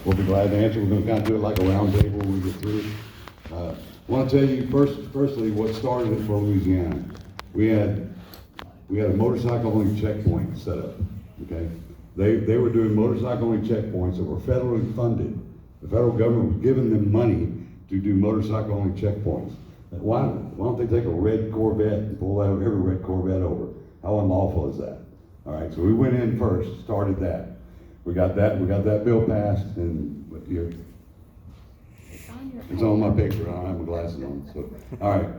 we'll be glad to answer. We're going to kind of do it like a round table when we get through. I want to tell you firstly what started it for Louisiana. We had a motorcycle-only checkpoint set up, okay? They were doing motorcycle-only checkpoints that were federally funded. The federal government was giving them money to do motorcycle-only checkpoints. Why don't they take a red Corvette and pull out every red Corvette over? How unlawful is that? All right, so we went in first, started that. We got that bill passed, and what year? It's on my paper. I don't have my glasses on. So, all right,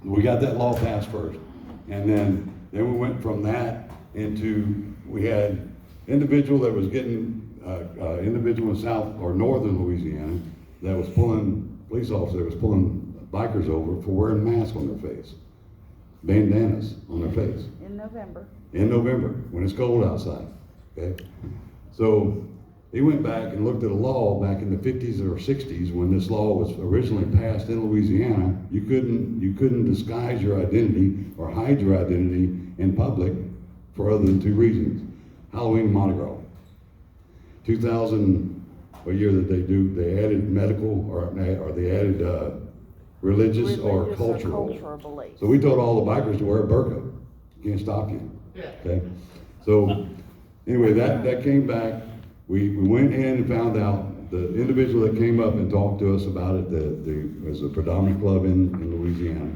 we got that law passed first, and then we went from that into, we had individual that was getting individual in South or Northern Louisiana that was pulling, police officer that was pulling bikers over for wearing masks on their face, bandanas on their face. In November. In November, when it's cold outside, okay? So he went back and looked at a law back in the 50s or 60s when this law was originally passed in Louisiana. You couldn't disguise your identity or hide your identity in public for other than two reasons: Halloween and Mardi Gras. 2000, what year did they do? They added medical or they added religious or cultural. Beliefs. So we told all the bikers to wear a burqa. Can't stop you. Okay. So anyway, that came back. We went in and found out the individual that came up and talked to us about it. There was a predominant club in Louisiana,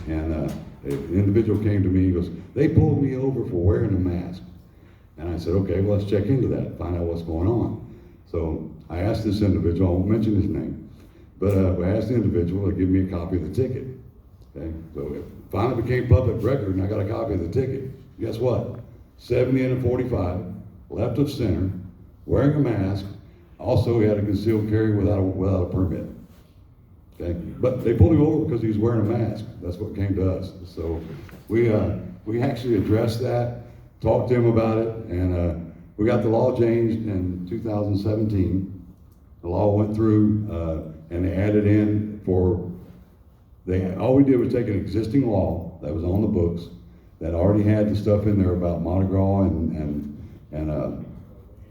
and the individual came to me. He goes, "They pulled me over for wearing a mask." And I said, "Okay, well, let's check into that, find out what's going on." So I asked this individual, I won't mention his name, but I asked the individual to give me a copy of the ticket. Okay, so it finally became public record, and I got a copy of the ticket. Guess what? 70 and a 45, left of center, wearing a mask. Also, he had a concealed carry without a permit. Okay, but they pulled him over because he was wearing a mask. That's what came to us. So we actually addressed that, talked to him about it, and we got the law changed in 2017. The law went through, and they added in all we did was take an existing law that was on the books that already had the stuff in there about Mardi Gras and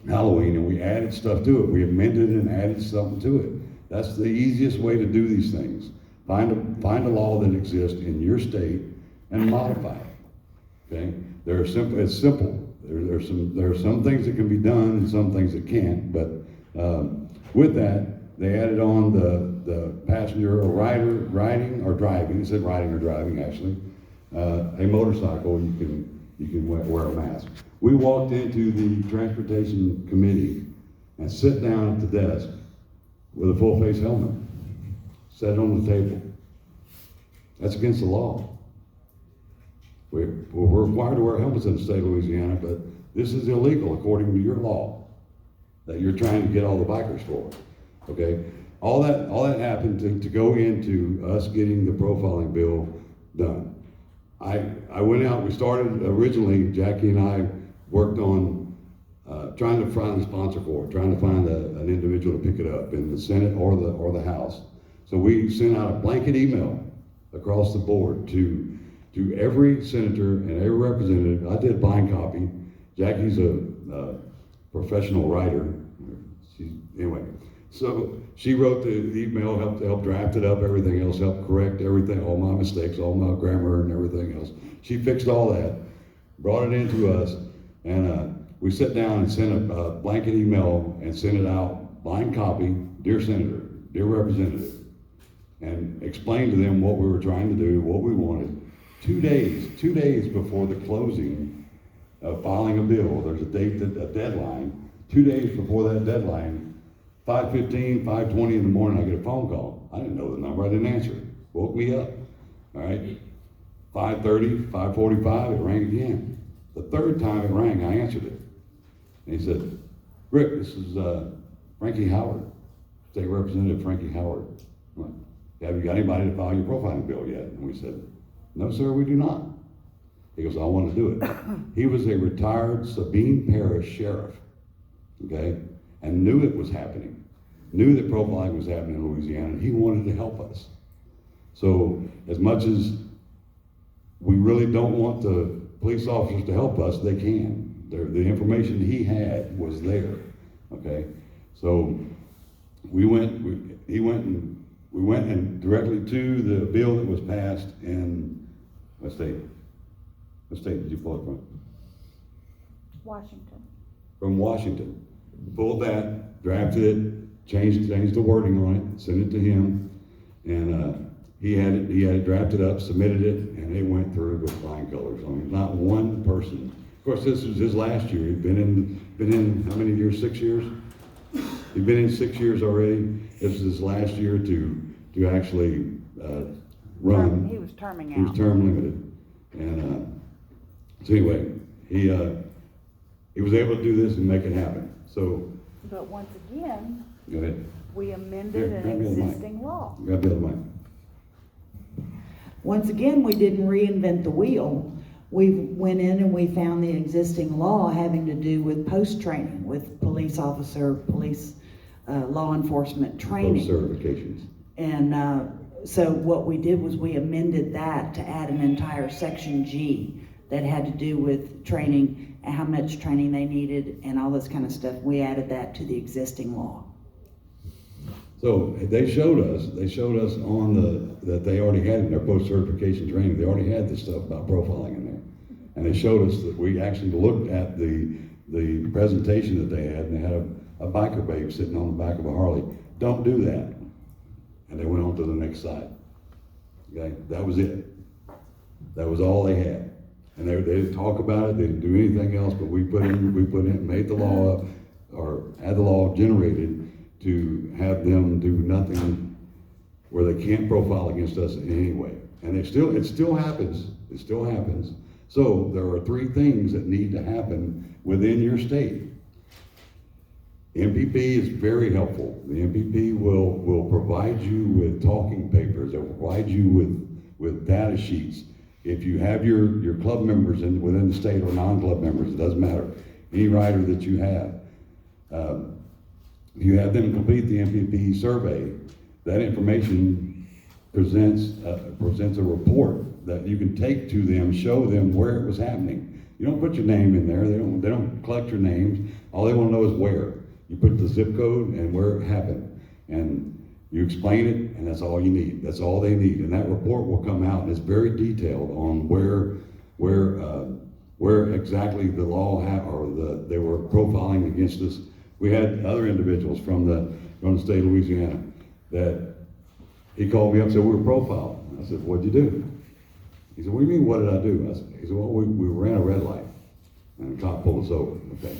Halloween, and we added stuff to it. We amended and added something to it. That's the easiest way to do these things. Find a law that exists in your state and modify it. Okay? It's simple. There are some things that can be done and some things that can't, but with that, they added on the passenger or rider riding or driving. It said riding or driving, actually. A motorcycle, you can wear a mask. We walked into the transportation committee and sit down at the desk with a full face helmet, set it on the table. That's against the law. We're required to wear helmets in the state of Louisiana, but this is illegal according to your law that you're trying to get all the bikers for. Okay, all that happened to go into us getting the profiling bill done. I went out. We started originally. Jackie and I worked on trying to find a sponsor for it, trying to find an individual to pick it up in the Senate or the House. So we sent out a blanket email across the board to every senator and every representative. I did a blind copy. Jackie's a professional writer. Anyway, so she wrote the email, helped draft it up, everything else, helped correct everything, all my mistakes, all my grammar and everything else. She fixed all that, brought it into us, and we sat down and sent a blanket email and sent it out, blind copy, dear Senator, dear Representative, and explained to them what we were trying to do, what we wanted. 2 days before the closing of filing a bill, there's a deadline. 2 days before that deadline, 5:15, 5:20 in the morning, I get a phone call. I didn't know the number, I didn't answer it. Woke me up, all right? 5:30, 5:45, it rang again. The third time it rang, I answered it. And he said, "Rick, this is Frankie Howard, State Representative Frankie Howard. I'm like, have you got anybody to file your profiling bill yet?" And we said, "No, sir, we do not." He goes, "I want to do it." He was a retired Sabine Parish sheriff, okay, and knew it was happening, knew that profiling was happening in Louisiana, and he wanted to help us. So as much as we really don't want the police officers to help us, they can. The information he had was there, okay? So we went and directly to the bill that was passed in, what state? What state did you pull it from? Washington. From Washington. Pulled that, drafted it, changed the wording on it, sent it to him, and he had it drafted up, submitted it, and it went through with flying colors. I mean, not one person. Of course, this was his last year. He'd been in how many years? 6 years. He'd been in 6 years already. This was his last year to actually run. He was terming out. He was term limited, and so anyway, he was able to do this and make it happen. So. But once again, Go ahead. we amended an existing law. Grab the other mic. Once again, we didn't reinvent the wheel. We went in and we found the existing law having to do with post-training, with police officer, law enforcement training. Post certifications. And so what we did was we amended that to add an entire section G that had to do with training, and how much training they needed and all this kind of stuff. We added that to the existing law. So they showed us that they already had in their post-certification training, they already had this stuff about profiling in there. And they showed us that we actually looked at the presentation that they had, and they had a biker babe sitting on the back of a Harley. Don't do that. And they went on to the next slide. Okay, that was it. That was all they had. And they didn't talk about it, they didn't do anything else, but we made the law up, or had the law generated to have them do nothing where they can't profile against us in any way. And it still happens. It still happens. So there are 3 things that need to happen within your state. MPP is very helpful. The MPP will provide you with talking papers. They'll provide you with data sheets. If you have your club members within the state or non-club members, it doesn't matter. Any rider that you have, if you have them complete the MPP survey, that information presents a report that you can take to them, show them where it was happening. You don't put your name in there. They don't collect your names. All they want to know is where. You put the zip code and where it happened, and you explain it, and that's all you need. That's all they need, and that report will come out, and it's very detailed on where exactly the law they were profiling against us. We had other individuals from the state of Louisiana that he called me up and said, we were profiled. I said, what'd you do? He said, what do you mean, what did I do? He said, well, we ran a red light, and the cop pulled us over. Okay.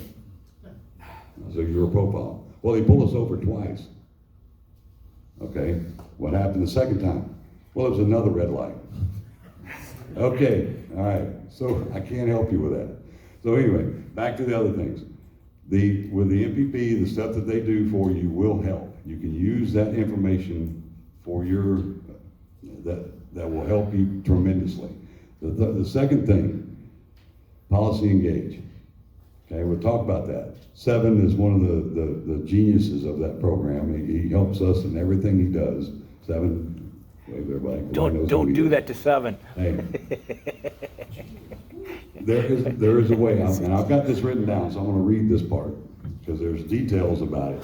I said, you were profiled. Well, they pulled us over twice. Okay, what happened the second time? Well, it was another red light. Okay, all right, so I can't help you with that. So anyway, back to the other things. With the MPP, the stuff that they do for you will help. You can use that information for that will help you tremendously. The second thing, policy engage. Okay, we'll talk about that. 7 is one of the geniuses of that program. He helps us in everything he does. 7, wave everybody. Don't do that to 7. Hey. There is a way, and I've got this written down, so I'm going to read this part because there's details about it.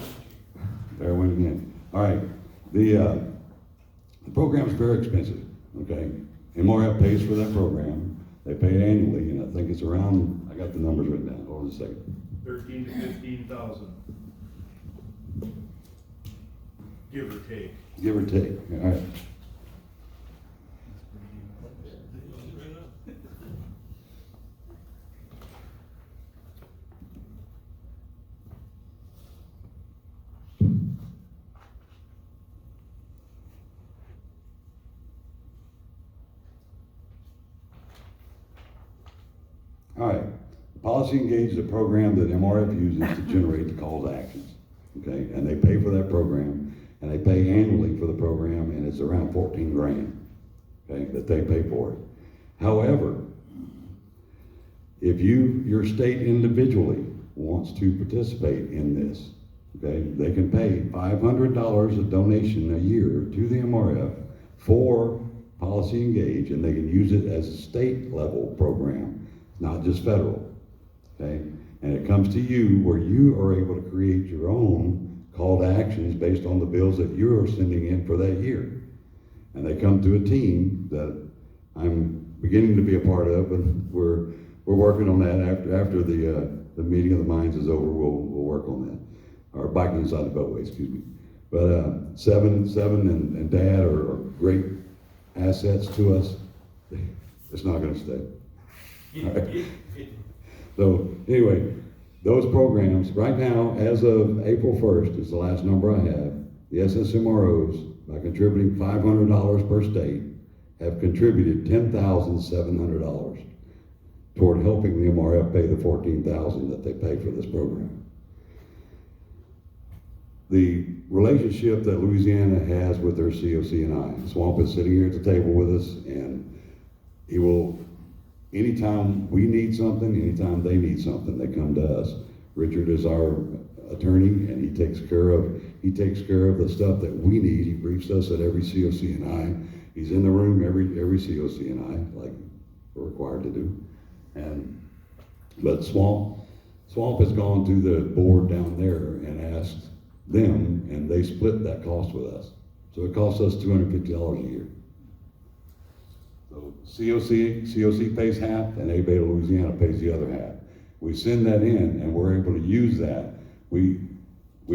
There went again. All right, the program is very expensive. Okay, MRF pays for that program. They pay it annually, and I think it's around. I got the numbers written down. Hold on a second. 13 to 15,000, give or take. Give or take. All right. All right. Policy Engage is a program that MRF uses to generate the call to actions. Okay, and they pay for that program, and they pay annually for the program, and it's around 14 grand. Okay, that they pay for it. However, if your state individually wants to participate in this, okay, they can pay $500 a donation a year to the MRF for Policy Engage, and they can use it as a state level program, not just federal. Okay, and it comes to you where you are able to create your own actions based on the bills that you're sending in for that year. And they come to a team that I'm beginning to be a part of, and we're working on that. After the meeting of the minds is over, we'll work on that. Or biking inside the beltway, excuse me. But Seven and Dad are great assets to us. It's not going to stay. All right. So anyway, those programs right now, as of April 1st, is the last number I have. The SSMROs, by contributing $500 per state, have contributed $10,700 toward helping the MRF pay the $14,000 that they pay for this program. The relationship that Louisiana has with their COC&I, Swamp is sitting here at the table with us, and he will, anytime we need something, anytime they need something, they come to us. Richard is our attorney, and he takes care of the stuff that we need. He briefs us at every COC&I. He's in the room every COC&I, like we're required to do. But Swamp has gone to the board down there and asked them, and they split that cost with us. So it costs us $250 a year. So COC pays half, and ABATE Louisiana pays the other half. We send that in, and we're able to use that. We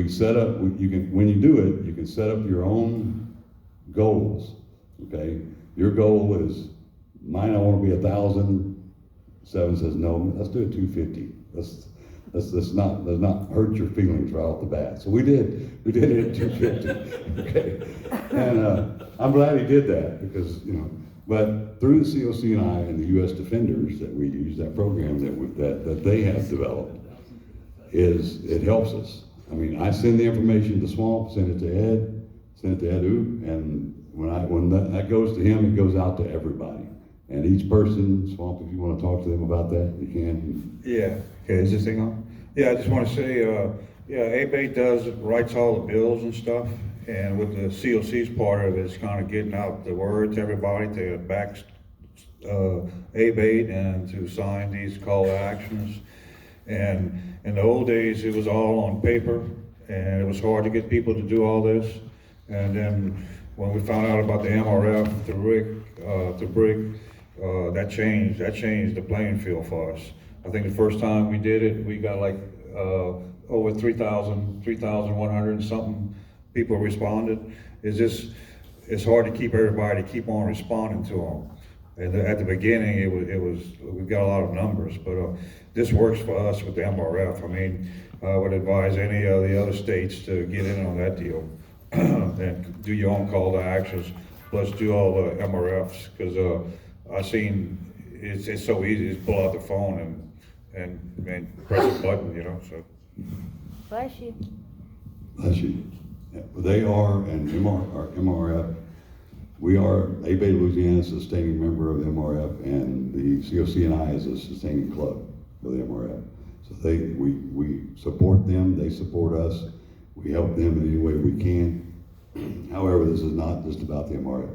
set up. When you do it, you can set up your own goals. Okay, your goal is mine. I want to be 1,000. Seven says no. Let's do it 250. Let's not hurt your feelings right off the bat. So we did it at 250. Okay, and I'm glad he did that because But through the COC&I and the U.S. Defenders that we use, that program that they have developed, it helps us. I mean, I send the information to Swamp, send it to Ed, send it to Edu, and when that goes to him, it goes out to everybody. And each person, Swamp, if you want to talk to them about that, you can. Yeah, okay, is this thing on? Yeah, I just want to say, ABATE writes all the bills and stuff, and with the COC's part of it, it's kind of getting out the word to everybody to back ABATE and to sign these call to actions. And in the old days, it was all on paper, and it was hard to get people to do all this. And then when we found out about the MRF, the BRIC, that changed the playing field for us. I think the first time we did it, we got like over 3,100 and something people responded. It's hard to keep everybody keep on responding to them. And at the beginning, we got a lot of numbers, but this works for us with the MRF. I mean, I would advise any of the other states to get in on that deal and do your own call to actions, plus do all the MRFs, because I've seen it's so easy to pull out the phone and press a button, so. Bless you. Bless you. Yeah, they are, and MRF, we are, ABATE Louisiana is a sustaining member of the MRF, and the COC&I is a sustaining club for the MRF. So we support them, they support us, we help them in any way we can. However, this is not just about the MRF.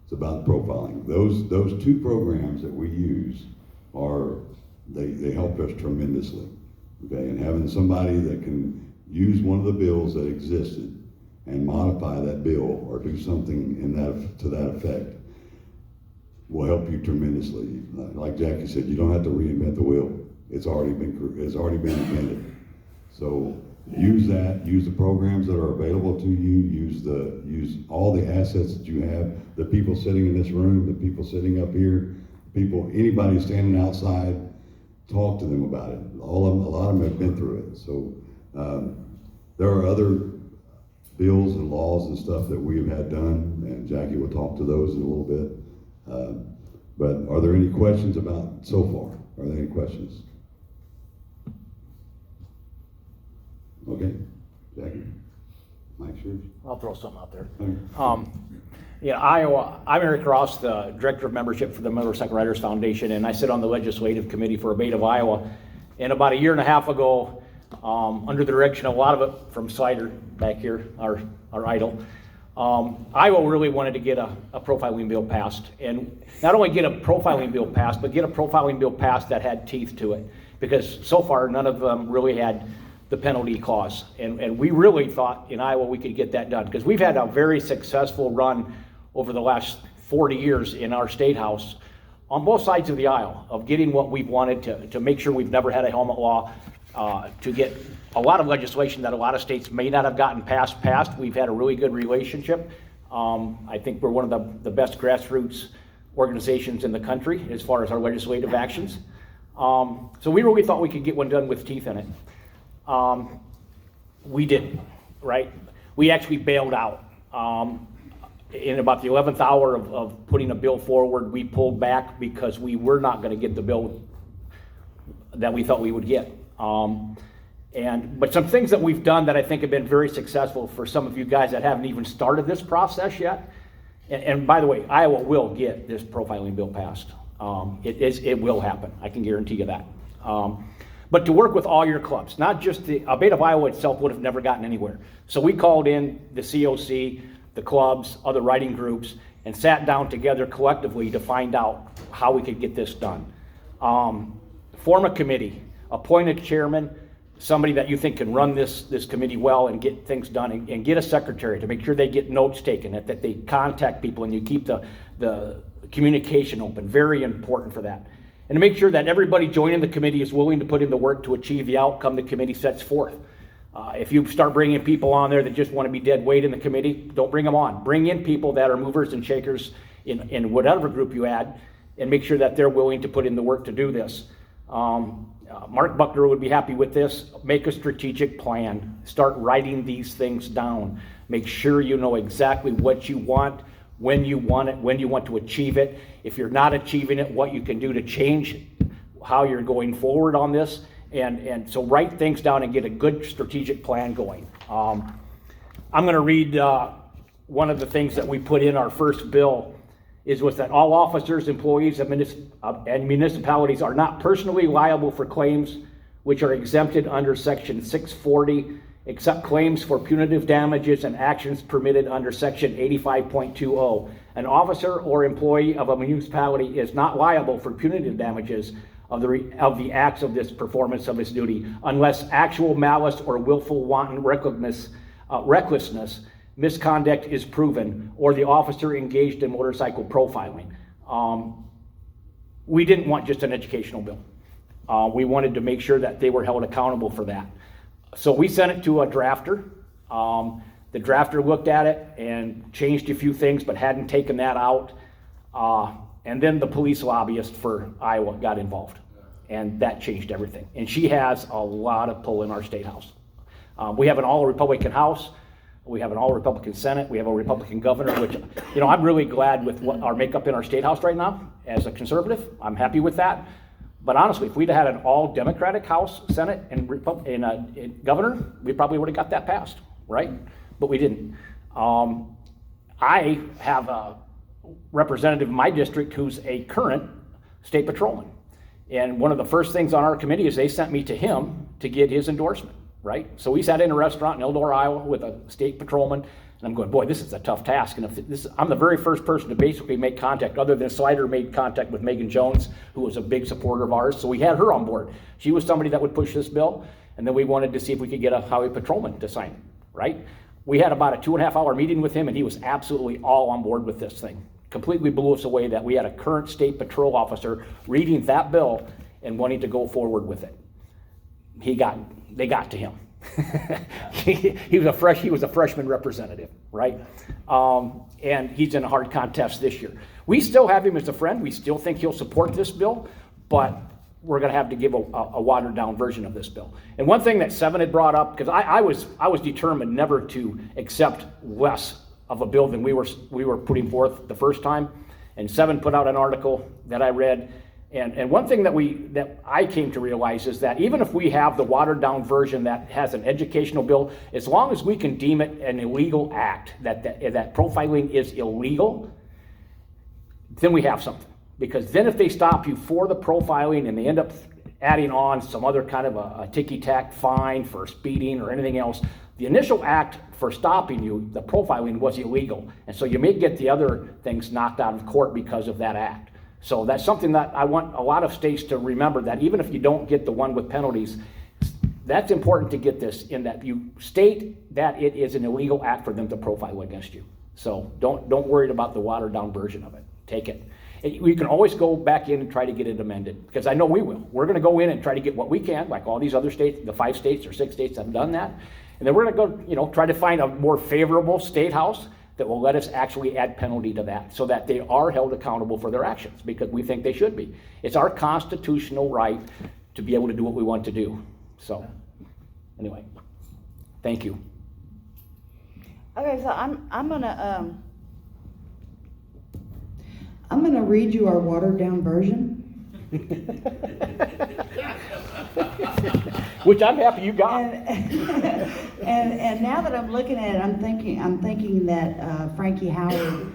It's about profiling. Those two programs that we use they help us tremendously. Okay, and having somebody that can use one of the bills that existed and modify that bill or do something to that effect will help you tremendously. Like Jackie said, you don't have to reinvent the wheel. It's already been invented. So use that. Use the programs that are available to you. Use all the assets that you have. The people sitting in this room, the people sitting up here, anybody standing outside. Talk to them about it. A lot of them have been through it. So there are other bills and laws and stuff that we have had done, and Jackie will talk to those in a little bit. But are there any questions about so far? Are there any questions? Okay, Jackie, Mike's yours. I'll throw something out there. Okay. Iowa, I'm Eric Ross, the Director of Membership for the Motorcycle Riders Foundation, and I sit on the Legislative Committee for ABATE of Iowa. And about a year and a half ago, under the direction of a lot of it from Slider back here, our idol, Iowa really wanted to get a profiling bill passed. And not only get a profiling bill passed, but get a profiling bill passed that had teeth to it. Because so far, none of them really had the penalty clause. And we really thought in Iowa we could get that done, because we've had a very successful run over the last 40 years in our state house on both sides of the aisle of getting what we've wanted to make sure we've never had a helmet law, to get a lot of legislation that a lot of states may not have gotten passed. We've had a really good relationship. I think we're one of the best grassroots organizations in the country as far as our legislative actions. So we really thought we could get one done with teeth in it. We didn't, right? We actually bailed out. In about the 11th hour of putting a bill forward, we pulled back because we were not going to get the bill that we thought we would get. But some things that we've done that I think have been very successful for some of you guys that haven't even started this process yet. And by the way, Iowa will get this profiling bill passed. It will happen. I can guarantee you that. But to work with all your clubs, not just the ABATE of Iowa itself would have never gotten anywhere. So we called in the COC, the clubs, other writing groups, and sat down together collectively to find out how we could get this done. Form a committee, appoint a chairman, somebody that you think can run this committee well and get things done, and get a secretary to make sure they get notes taken, that they contact people and you keep the communication open. Very important for that. And to make sure that everybody joining the committee is willing to put in the work to achieve the outcome the committee sets forth. If you start bringing people on there that just want to be dead weight in the committee, don't bring them on. Bring in people that are movers and shakers in whatever group you add, and make sure that they're willing to put in the work to do this. Mark Buckner would be happy with this. Make a strategic plan. Start writing these things down. Make sure you know exactly what you want, when you want it, when you want to achieve it. If you're not achieving it, what you can do to change how you're going forward on this. And so write things down and get a good strategic plan going. I'm going to read one of the things that we put in our first bill was that all officers, employees, and municipalities are not personally liable for claims which are exempted under Section 640, except claims for punitive damages and actions permitted under Section 85.20. An officer or employee of a municipality is not liable for punitive damages of the acts of this performance of his duty, unless actual malice or willful wanton recklessness, misconduct is proven, or the officer engaged in motorcycle profiling. We didn't want just an educational bill. We wanted to make sure that they were held accountable for that. So we sent it to a drafter. The drafter looked at it and changed a few things, but hadn't taken that out. And then the police lobbyist for Iowa got involved, and that changed everything. And she has a lot of pull in our state house. We have an all-Republican House. We have an all-Republican Senate. We have a Republican governor, which, I'm really glad with what our makeup in our state house right now. As a conservative, I'm happy with that. But honestly, if we'd had an all-Democratic House, Senate, and governor, we probably would have got that passed, right? But we didn't. I have a representative in my district who's a current state patrolman. And one of the first things on our committee is they sent me to him to get his endorsement, right? So we sat in a restaurant in Eldor, Iowa with a state patrolman, and I'm going, boy, this is a tough task. And I'm the very first person to basically make contact, other than Slider made contact with Megan Jones, who was a big supporter of ours. So we had her on board. She was somebody that would push this bill, and then we wanted to see if we could get a highway patrolman to sign it, right? We had about a 2.5 hour meeting with him, and he was absolutely all on board with this thing. Completely blew us away that we had a current state patrol officer reading that bill and wanting to go forward with it. They got to him. he was a freshman representative, right? And he's in a hard contest this year. We still have him as a friend. We still think he'll support this bill, but we're going to have to give a watered down version of this bill. And one thing that Seven had brought up, because I was determined never to accept less of a bill than we were putting forth the first time. And Seven put out an article that I read. And one thing that I came to realize is that even if we have the watered down version that has an educational bill, as long as we can deem it an illegal act, that profiling is illegal, then we have something. Because then if they stop you for the profiling and they end up adding on some other kind of a ticky-tack fine for speeding or anything else, the initial act for stopping you, the profiling, was illegal. And so you may get the other things knocked out of court because of that act. So that's something that I want a lot of states to remember, that even if you don't get the one with penalties, That's important to get this in that you state that it is an illegal act for them to profile against you. So don't worry about the watered down version of it. Take it. We can always go back in and try to get it amended, because I know we will. We're going to go in and try to get what we can, like all these other states, the 5 states or 6 states have done that. And then we're going to go, try to find a more favorable state house that will let us actually add penalty to that so that they are held accountable for their actions, because we think they should be. It's our constitutional right to be able to do what we want to do. So, anyway, thank you. Okay, so I'm gonna read you our watered down version. Which I'm happy you got. And now that I'm looking at it, I'm thinking that Frankie Howard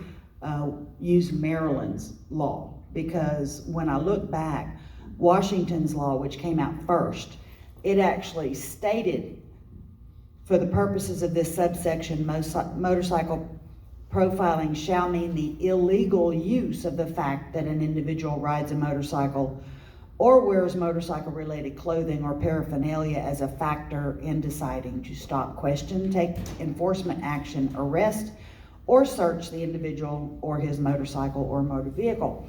used Maryland's law, because when I look back, Washington's law, which came out first, it actually stated, for the purposes of this subsection, motorcycle profiling shall mean the illegal use of the fact that an individual rides a motorcycle or wears motorcycle-related clothing or paraphernalia as a factor in deciding to stop, question, take enforcement action, arrest, or search the individual or his motorcycle or motor vehicle.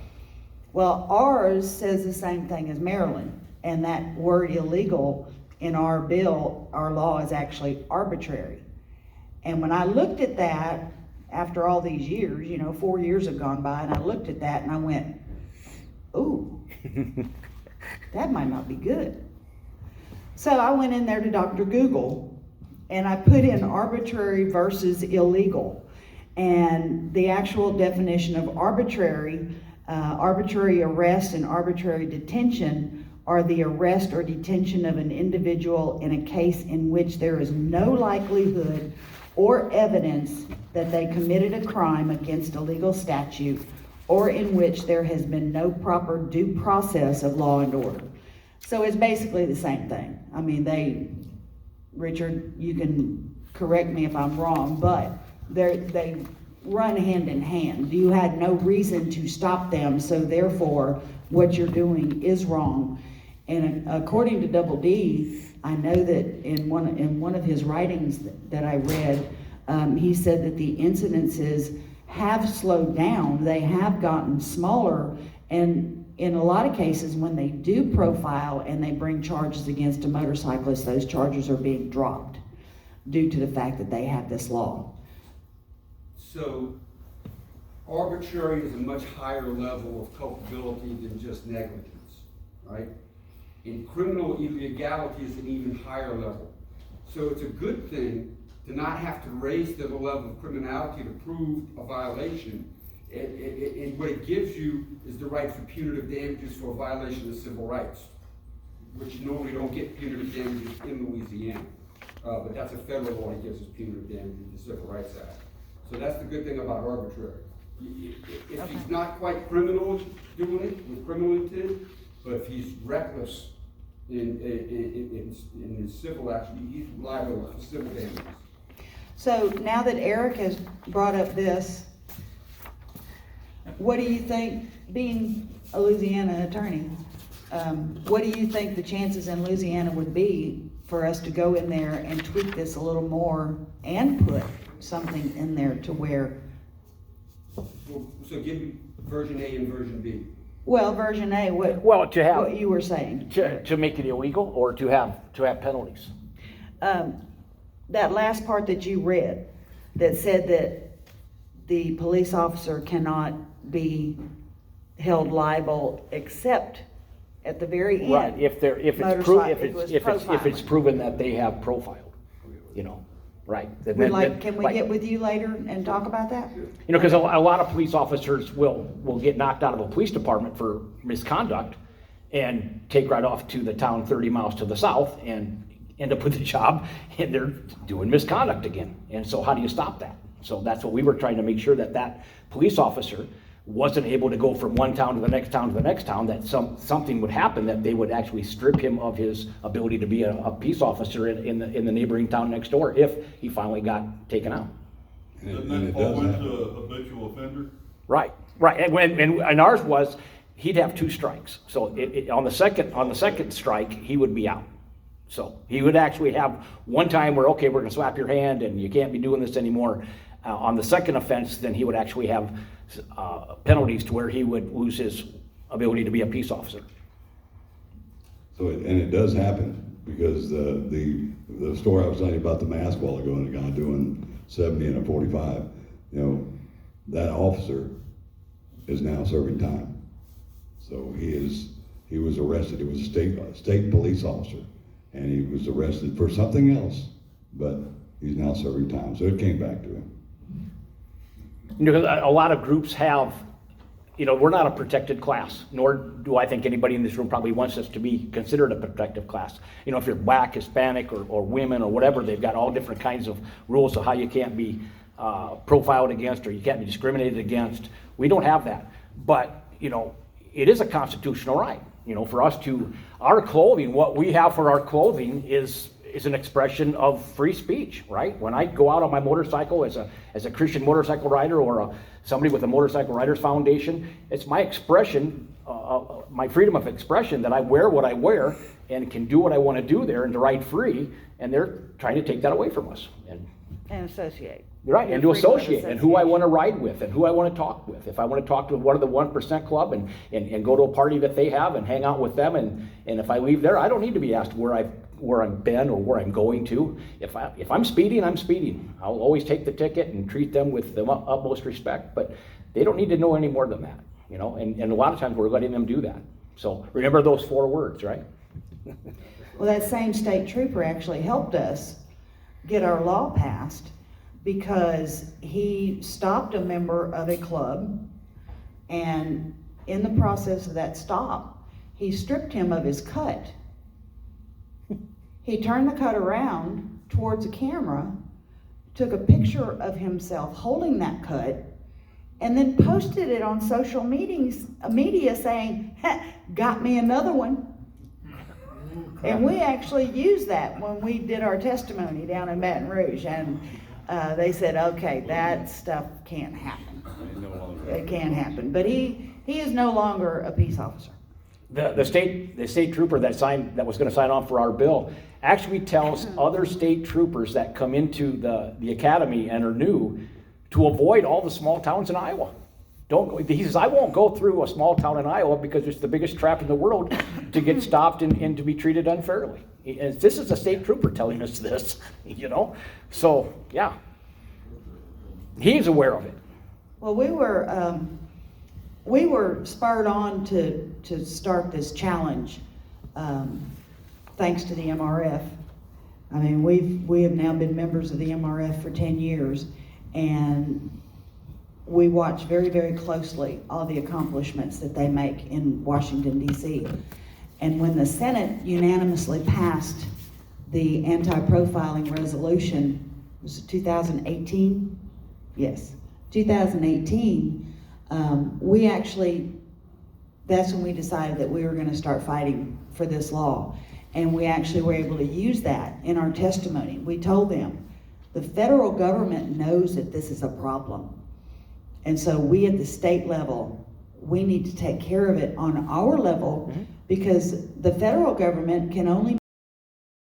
Well, ours says the same thing as Maryland, and that word illegal in our bill, our law, is actually arbitrary. And when I looked at that, after all these years, 4 years have gone by, and I looked at that and I went, ooh, that might not be good. So I went in there to Dr. Google and I put in arbitrary versus illegal. And the actual definition of arbitrary arrest and arbitrary detention are the arrest or detention of an individual in a case in which there is no likelihood or evidence that they committed a crime against a legal statute, or in which there has been no proper due process of law and order. So it's basically the same thing. I mean, Richard, you can correct me if I'm wrong, but they run hand in hand. You had no reason to stop them, so therefore what you're doing is wrong. And according to Double D, I know that in one of his writings that I read, he said that the incidences have slowed down. They have gotten smaller, and in a lot of cases, when they do profile and they bring charges against a motorcyclist, those charges are being dropped due to the fact that they have this law. So arbitrary is a much higher level of culpability than just negligence, right? And criminal illegality is an even higher level. So it's a good thing to not have to raise the level of criminality to prove a violation. And what it gives you is the right for punitive damages for a violation of civil rights, which you normally don't get punitive damages in Louisiana. But that's a federal law that gives us punitive damages, the Civil Rights Act. So that's the good thing about arbitrary. If he's not quite criminal doing it with criminal intent, but if he's reckless in his civil action, he's liable for civil damages. So now that Eric has brought up this, what do you think, being a Louisiana attorney, what do you think the chances in Louisiana would be for us to go in there and tweak this a little more and put something in there to where? So give me version A and version B. Well, version A, Well, to have, what you were saying. to make it illegal, or to have penalties. That last part that you read, that said that the police officer cannot be held liable except at the very end. Right, if it's proven that they have profiled, right. Can we get with you later and talk about that? Because a lot of police officers will get knocked out of a police department for misconduct and take right off to the town 30 miles to the south and end up with a job, and they're doing misconduct again. And so how do you stop that? So that's what we were trying to make sure, that police officer wasn't able to go from one town to the next town to the next town, that something would happen, that they would actually strip him of his ability to be a peace officer in the neighboring town next door if he finally got taken out. Doesn't that fall into habitual offender? Right. And ours was, he'd have 2 strikes. So on the second strike, he would be out. So he would actually have one time where, okay, we're gonna slap your hand and you can't be doing this anymore. On the second offense, then he would actually have penalties to where he would lose his ability to be a peace officer. So, and it does happen, because the story I was telling you about the mask while ago, and the guy doing 70 and a 45, you know, that officer is now serving time. So he was arrested. It was a state police officer, and he was arrested for something else, but he's now serving time. So it came back to him. You know, a lot of groups have, you know, we're not a protected class, nor do I think anybody in this room probably wants us to be considered a protected class. You know, if you're Black, Hispanic, or women, or whatever, they've got all different kinds of rules of how you can't be profiled against, or you can't be discriminated against. We don't have that. But, you know, it is a constitutional right, you know, for us to, our clothing, what we have for our clothing is an expression of free speech, right? When I go out on my motorcycle as a Christian motorcycle rider, or somebody with a Motorcycle Riders Foundation, it's my expression, my freedom of expression, that I wear what I wear and can do what I want to do there and to ride free, and they're trying to take that away from us. And associate. Right, and to Freedom of associate, and who I want to ride with, and who I want to talk with. If I want to talk to one of the 1% club and go to a party that they have and hang out with them, and if I leave there, I don't need to be asked where I've been or where I'm going to. If I'm speeding, I'm speeding. I'll always take the ticket and treat them with the utmost respect, but they don't need to know any more than that, you know, and a lot of times we're letting them do that. So remember those 4 words, right? Well, that same state trooper actually helped us get our law passed, because he stopped a member of a club, and in the process of that stop, he stripped him of his cut. He turned the cut around towards the camera, took a picture of himself holding that cut, and then posted it on social media saying, "Got me another one." And we actually used that when we did our testimony down in Baton Rouge, and they said, okay, that stuff can't happen. It can't happen. But he is no longer a peace officer. The state trooper that was going to sign on for our bill actually tells other state troopers that come into the academy and are new to avoid all the small towns in Iowa. He says, I won't go through a small town in Iowa because it's the biggest trap in the world to get stopped and to be treated unfairly. And this is a state trooper telling us this, you know? So, yeah. He's aware of it. Well, we were spurred on to start this challenge, thanks to the MRF. I mean, we have now been members of the MRF for 10 years, and we watch very, very closely all the accomplishments that they make in Washington, D.C. And when the Senate unanimously passed the anti-profiling resolution, was it 2018? Yes, 2018, that's when we decided that we were going to start fighting for this law. And we actually were able to use that in our testimony. We told them, the federal government knows that this is a problem. And so we at the state level, we need to take care of it on our level, because the federal government can only